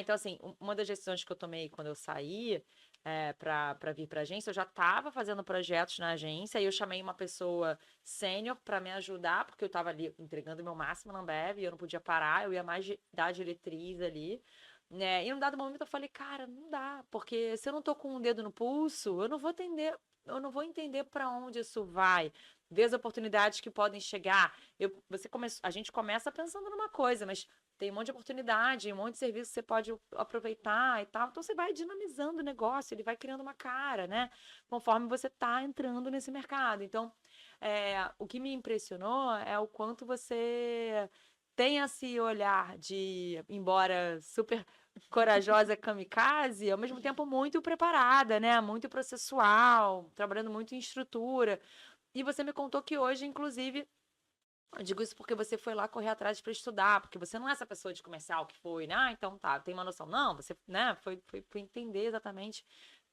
Então, assim, uma das decisões que eu tomei quando eu saí para vir para a agência, eu já estava fazendo projetos na agência, e eu chamei uma pessoa sênior para me ajudar, porque eu estava ali entregando o meu máximo na Ambev, e eu não podia parar, eu ia mais dar diretriz ali, né? E num dado momento eu falei, cara, não dá, porque se eu não tô com um dedo no pulso, eu não vou entender para onde isso vai. Ver as oportunidades que podem chegar. A gente começa pensando numa coisa, mas tem um monte de oportunidade, um monte de serviço que você pode aproveitar e tal. Então você vai dinamizando o negócio, ele vai criando uma cara, né? Conforme você está entrando nesse mercado. Então, o que me impressionou é o quanto você tem esse olhar de, embora super corajosa kamikaze, ao mesmo tempo muito preparada, né? Muito processual, trabalhando muito em estrutura. E você me contou que hoje, inclusive, eu digo isso porque você foi lá correr atrás para estudar, porque você não é essa pessoa de comercial que foi, né? Ah, então tá, tem uma noção. Não, você, né, foi entender exatamente,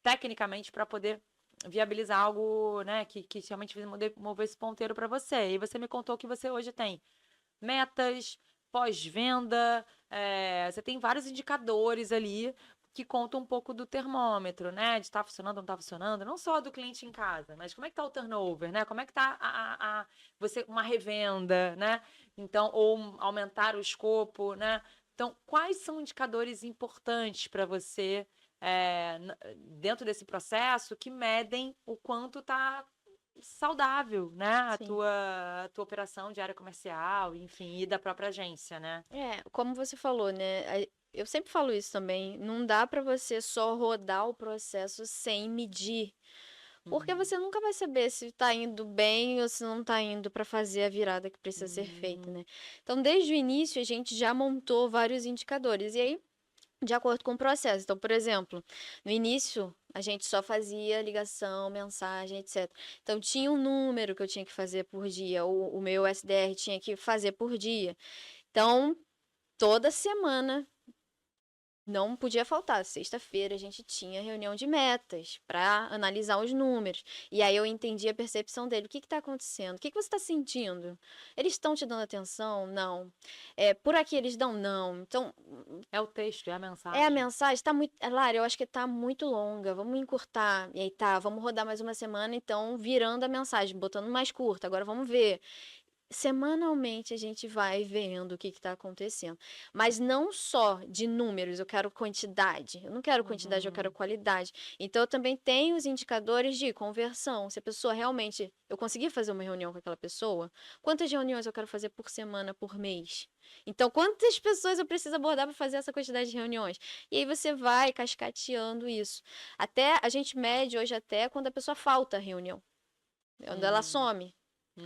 tecnicamente, para poder viabilizar algo, né, que realmente mover esse ponteiro para você. E você me contou que você hoje tem metas, pós-venda, você tem vários indicadores ali que contam um pouco do termômetro, né? De estar funcionando ou não está funcionando, não só do cliente em casa, mas como é que está o turnover, né? Como é que está você uma revenda, né? Então, ou aumentar o escopo, né? Então, quais são indicadores importantes para você dentro desse processo que medem o quanto está saudável, né? Sim. A tua operação de área comercial, enfim, e da própria agência, né? Como você falou, né? Eu sempre falo isso também. Não dá pra você só rodar o processo sem medir. Porque Uhum. você nunca vai saber se tá indo bem ou se não tá indo pra fazer a virada que precisa ser feita, Uhum. né? Então, desde o início, a gente já montou vários indicadores. E aí, de acordo com o processo. Então, por exemplo, no início, a gente só fazia ligação, mensagem, etc. Então, tinha um número que eu tinha que fazer por dia, o meu SDR tinha que fazer por dia. Então, toda semana não podia faltar. Sexta-feira a gente tinha reunião de metas para analisar os números. E aí eu entendi a percepção dele. O que está acontecendo? O que você está sentindo? Eles estão te dando atenção? Não. Por aqui eles dão? Não. Então, É o texto, é a a mensagem. mensagem está muito. Lara, eu acho que está muito longa. Vamos encurtar. E aí tá, vamos rodar mais uma semana, então, virando a mensagem, botando mais curta. Agora vamos ver. Semanalmente a gente vai vendo o que está acontecendo. Mas não só de números, eu quero quantidade. Eu não quero quantidade, eu quero Uhum. qualidade. Então eu também tenho os indicadores de conversão. Se a pessoa realmente. Eu consegui fazer uma reunião com aquela pessoa, quantas reuniões eu quero fazer por semana, por mês? Então, quantas pessoas eu preciso abordar para fazer essa quantidade de reuniões? E aí você vai cascateando isso. Até a gente mede hoje até quando a pessoa falta a reunião. Quando ela Uhum. some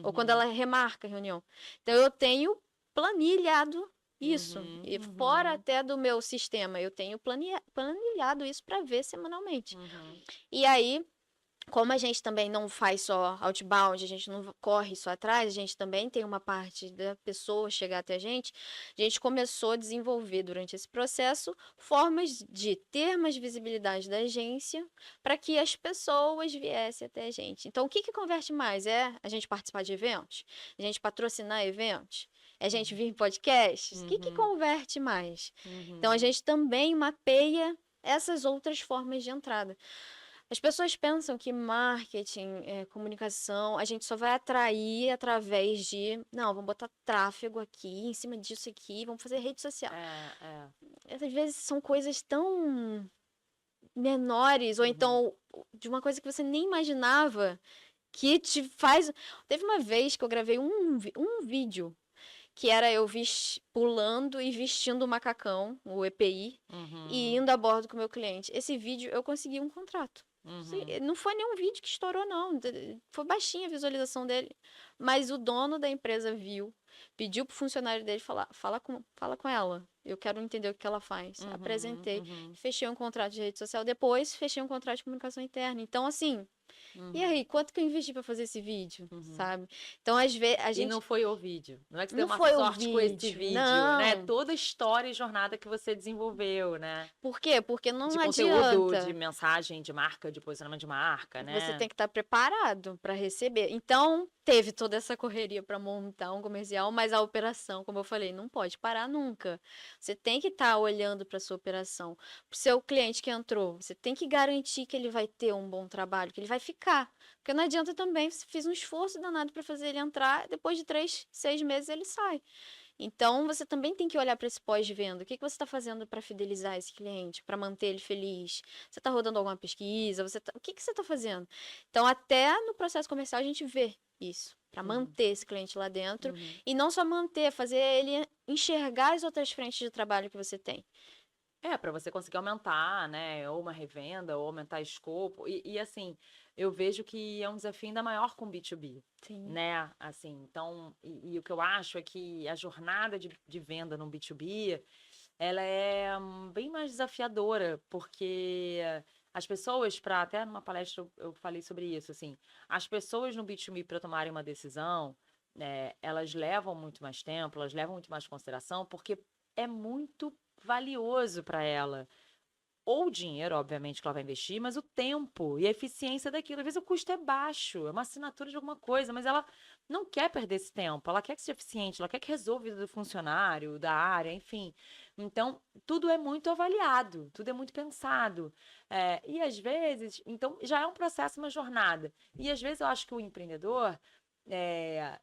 ou quando Uhum. ela remarca a reunião. Então eu tenho planilhado isso. Uhum. E fora Uhum. até do meu sistema, eu tenho planilhado isso para ver semanalmente. Uhum. E aí, como a gente também não faz só outbound, a gente não corre só atrás, a gente também tem uma parte da pessoa chegar até a gente começou a desenvolver durante esse processo formas de ter mais visibilidade da agência para que as pessoas viessem até a gente. Então, o que converte mais? É a gente participar de eventos? A gente patrocinar eventos? É a gente vir em podcasts? O que Uhum. converte mais? Então, a Uhum. gente também mapeia essas outras formas de entrada. As pessoas pensam que marketing, comunicação, a gente só vai atrair através de, não, vamos botar tráfego aqui, em cima disso aqui, vamos fazer rede social. É. Às vezes são coisas tão menores, ou Uhum. então de uma coisa que você nem imaginava que te faz. Teve uma vez que eu gravei um vídeo que era eu pulando e vestindo o macacão, o EPI, e Uhum. indo a bordo com o meu cliente. Esse vídeo eu consegui um contrato. Uhum. Não foi nenhum vídeo que estourou, não. Foi baixinha a visualização dele. Mas o dono da empresa viu, pediu pro funcionário dele falar, fala com ela. Eu quero entender o que ela faz. Uhum. Apresentei, Uhum. fechei um contrato de rede social. Depois, fechei um contrato de comunicação interna. Então, assim, E aí, quanto que eu investi para fazer esse vídeo, Uhum. sabe? Então, às vezes, a E não gente foi o vídeo. Não é que você deu não uma foi o sorte com esse vídeo, vídeo, né? não. Toda a história e jornada que você desenvolveu, né? Por quê? Porque De não conteúdo, de adianta. mensagem, de marca, de posicionamento de marca, Você né? tem que estar preparado para receber. Então, teve toda essa correria para montar um comercial, mas a operação, como eu falei, não pode parar nunca. Você tem que estar olhando para sua operação. Para o seu cliente que entrou, você tem que garantir que ele vai ter um bom trabalho, que ele vai ficar. Porque não adianta também, você fez um esforço danado para fazer ele entrar, depois de 3, 6 meses ele sai. Então, você também tem que olhar para esse pós-venda. O que que você está fazendo para fidelizar esse cliente, para manter ele feliz? Você está rodando alguma pesquisa? O que que você está fazendo? Então, até no processo comercial, a gente vê isso, para Uhum. manter esse cliente lá dentro. Uhum. E não só manter, fazer ele enxergar as outras frentes de trabalho que você tem. É, para você conseguir aumentar, né? Ou uma revenda, ou aumentar escopo. E assim, eu vejo que é um desafio ainda maior com B2B, Sim, né? Assim, então, e o que eu acho é que a jornada de venda no B2B, ela é bem mais desafiadora, porque as pessoas, para até numa palestra eu falei sobre isso, assim, as pessoas no B2B para tomarem uma decisão, elas levam muito mais tempo, elas levam muito mais consideração, porque é muito valioso para ela. Ou o dinheiro, obviamente, que ela vai investir, mas o tempo e a eficiência daquilo. Às vezes o custo é baixo, é uma assinatura de alguma coisa, mas ela não quer perder esse tempo, ela quer que seja eficiente, ela quer que resolva a vida do funcionário, da área, enfim. Então, tudo é muito avaliado, tudo é muito pensado. E às vezes, então, já é um processo, uma jornada. E às vezes eu acho que o empreendedor. é,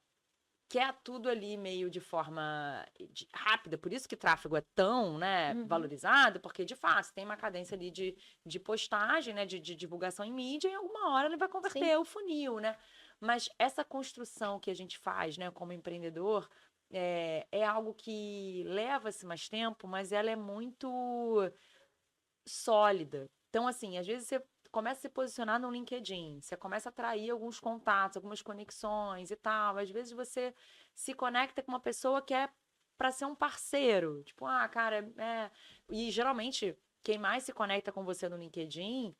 Quer tudo ali meio de forma rápida, por isso que tráfego é tão, né, uhum, valorizado, porque de fato tem uma cadência ali de postagem, né, de divulgação em mídia, e em alguma hora ele vai sim, converter o funil, né? Mas essa construção que a gente faz, né, como empreendedor, é algo que leva-se mais tempo, mas ela é muito sólida. Então, assim, às vezes você começa a se posicionar no LinkedIn, você começa a atrair alguns contatos, algumas conexões e tal. Às vezes você se conecta com uma pessoa que é para ser um parceiro. Tipo, ah, cara, é. E geralmente. Quem mais se conecta com você no LinkedIn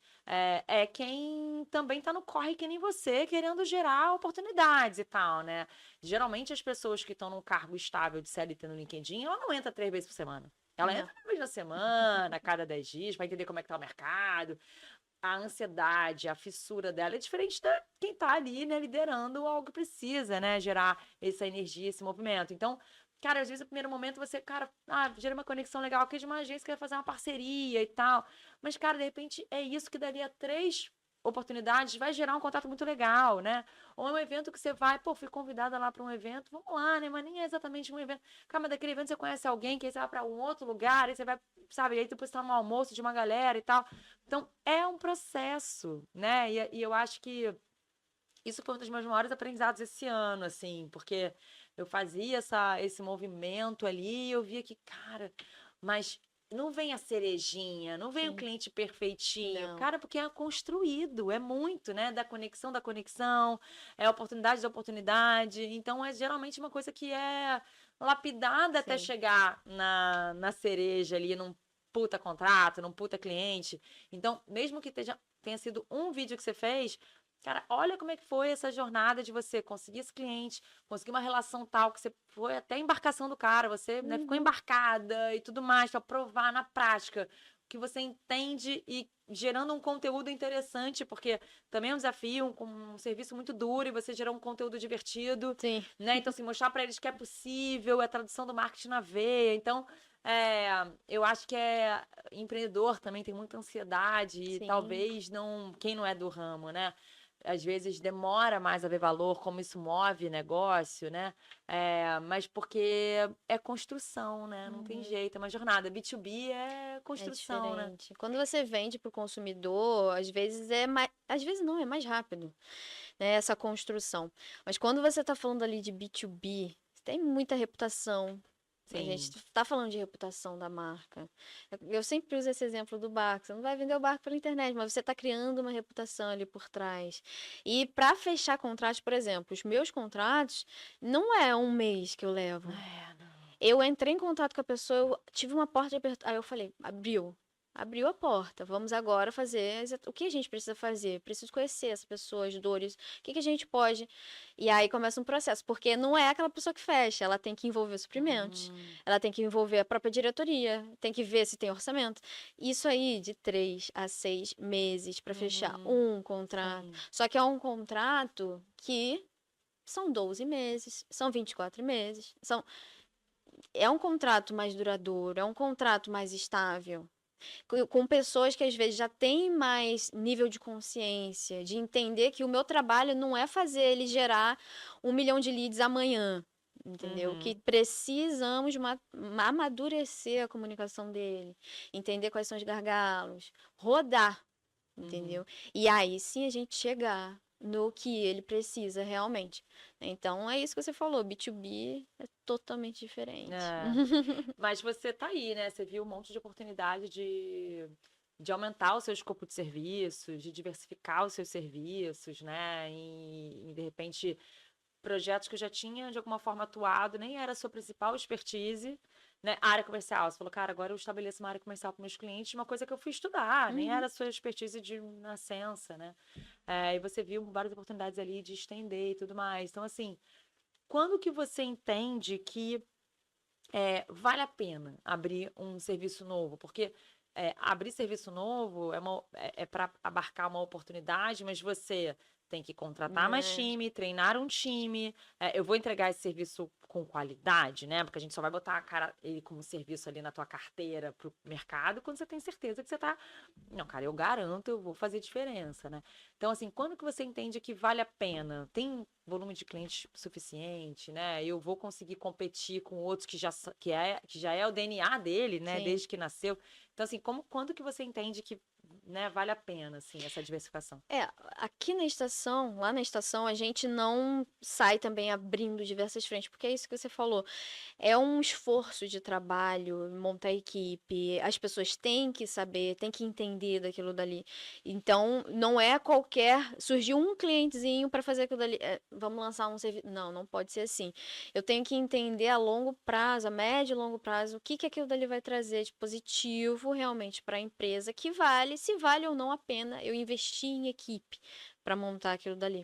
é quem também está no corre que nem você, querendo gerar oportunidades e tal, né? Geralmente as pessoas que estão num cargo estável de CLT no LinkedIn, ela não entra 3 vezes por semana. Ela não, entra uma vez na semana, a cada 10 dias, para entender como é que tá o mercado. A ansiedade, a fissura dela é diferente da quem tá ali, né, liderando algo que precisa, né, gerar essa energia, esse movimento. Então, cara, às vezes no primeiro momento você, cara, gera uma conexão legal aqui de uma agência que quer fazer uma parceria e tal. Mas, cara, de repente é isso que daria 3 oportunidades, vai gerar um contato muito legal, né? Ou é um evento que você vai, pô, fui convidada lá para um evento, vamos lá, né? Mas nem é exatamente um evento. Cara, mas daquele evento você conhece alguém, que aí você vai para um outro lugar, aí você vai, sabe, aí depois você tá no almoço de uma galera e tal. Então, é um processo, né? E eu acho que isso foi um dos meus maiores aprendizados esse ano, assim, porque eu fazia esse movimento ali e eu via que, cara, mas não vem a cerejinha, não vem o sim, cliente perfeitinho, não, cara, porque é construído, é muito, né? Da conexão, é oportunidade da oportunidade. Então, é geralmente uma coisa que é lapidada até sim. chegar na cereja ali, num puta contrato, num puta cliente. Então, mesmo que tenha sido um vídeo que você fez, cara, olha como é que foi essa jornada de você conseguir esse cliente, conseguir uma relação tal que você foi até a embarcação do cara, você, né, ficou Uhum, embarcada e tudo mais para provar na prática o que você entende e gerando um conteúdo interessante, porque também é um desafio, um serviço muito duro e você gerar um conteúdo divertido, sim, né? Então, assim, mostrar para eles que é possível, é a tradução do marketing na veia. Então, eu acho que empreendedor também tem muita ansiedade e sim. talvez não, quem não é do ramo, né? Às vezes demora mais a ver valor, como isso move negócio, né? Mas porque é construção, né? Não tem Uhum. jeito, é uma jornada. B2B é É construção, né? diferente. Quando você vende para o consumidor, às vezes é mais, às vezes não, é mais rápido, né, essa construção. Mas quando você está falando ali de B2B, tem muita reputação. A Sim. gente está falando de reputação da marca. Eu sempre uso esse exemplo do barco. Você não vai vender o barco pela internet, mas você está criando uma reputação ali por trás. E para fechar contratos, por exemplo, os meus contratos não é um mês que eu levo. Não. Eu entrei em contato com a pessoa, eu tive uma porta aberta. Aí eu falei, abriu. abriu a porta. Vamos agora fazer o que a gente precisa fazer. Preciso conhecer essa pessoa, as dores. O que que a gente pode. E aí começa um processo, porque não é aquela pessoa que fecha, ela tem que envolver os suprimentos, Hum, ela tem que envolver a própria diretoria, tem que ver se tem orçamento. Isso aí de 3 a 6 meses para fechar uhum, um contrato. sim. Só que é um contrato que são 12 meses, são 24 meses, é um contrato mais duradouro, é um contrato mais estável, com pessoas que às vezes já têm mais nível de consciência, de entender que o meu trabalho não é fazer ele gerar 1 milhão de leads amanhã, entendeu? Que Uhum, precisamos amadurecer a comunicação dele, entender quais são os gargalos, rodar, uhum. entendeu? E aí sim a gente chegar no que ele precisa realmente. Então é isso que você falou, B2B é totalmente diferente. É. Mas você tá aí, né? Você viu um monte de oportunidade de aumentar o seu escopo de serviços, de diversificar os seus serviços, né? De repente, projetos que eu já tinha de alguma forma atuado, nem era a sua principal expertise, né? A área comercial. Você falou, cara, agora eu estabeleço uma área comercial para meus clientes, uma coisa que eu fui estudar, nem Uhum. era a sua expertise de nascença, né? E você viu várias oportunidades ali de estender e tudo mais. Então, assim, quando que você entende que vale a pena abrir um serviço novo? Porque abrir serviço novo é para abarcar uma oportunidade, mas você tem que contratar mais É, time, treinar um time. Eu vou entregar esse serviço com qualidade, né? Porque a gente só vai botar a cara ele como serviço ali na tua carteira para o mercado quando você tem certeza que você tá. Não, cara, eu garanto, eu vou fazer diferença, né? Então, assim, quando que você entende que vale a pena? Tem volume de clientes suficiente, né? Eu vou conseguir competir com outros que já é o DNA dele, né? sim. Desde que nasceu. Então, assim, quando que você entende que, né, vale a pena, assim, essa diversificação? É, aqui na estação, lá na estação, a gente não sai também abrindo diversas frentes, porque é isso que você falou. É um esforço de trabalho, montar equipe, as pessoas têm que saber, têm que entender daquilo dali. Então, não é qualquer. Surgiu um clientezinho para fazer aquilo dali. Vamos lançar um serviço. Não, não pode ser assim. Eu tenho que entender a longo prazo, a médio e longo prazo, o que que aquilo dali vai trazer de positivo realmente para a empresa, que vale, se vale ou não a pena eu investir em equipe para montar aquilo dali.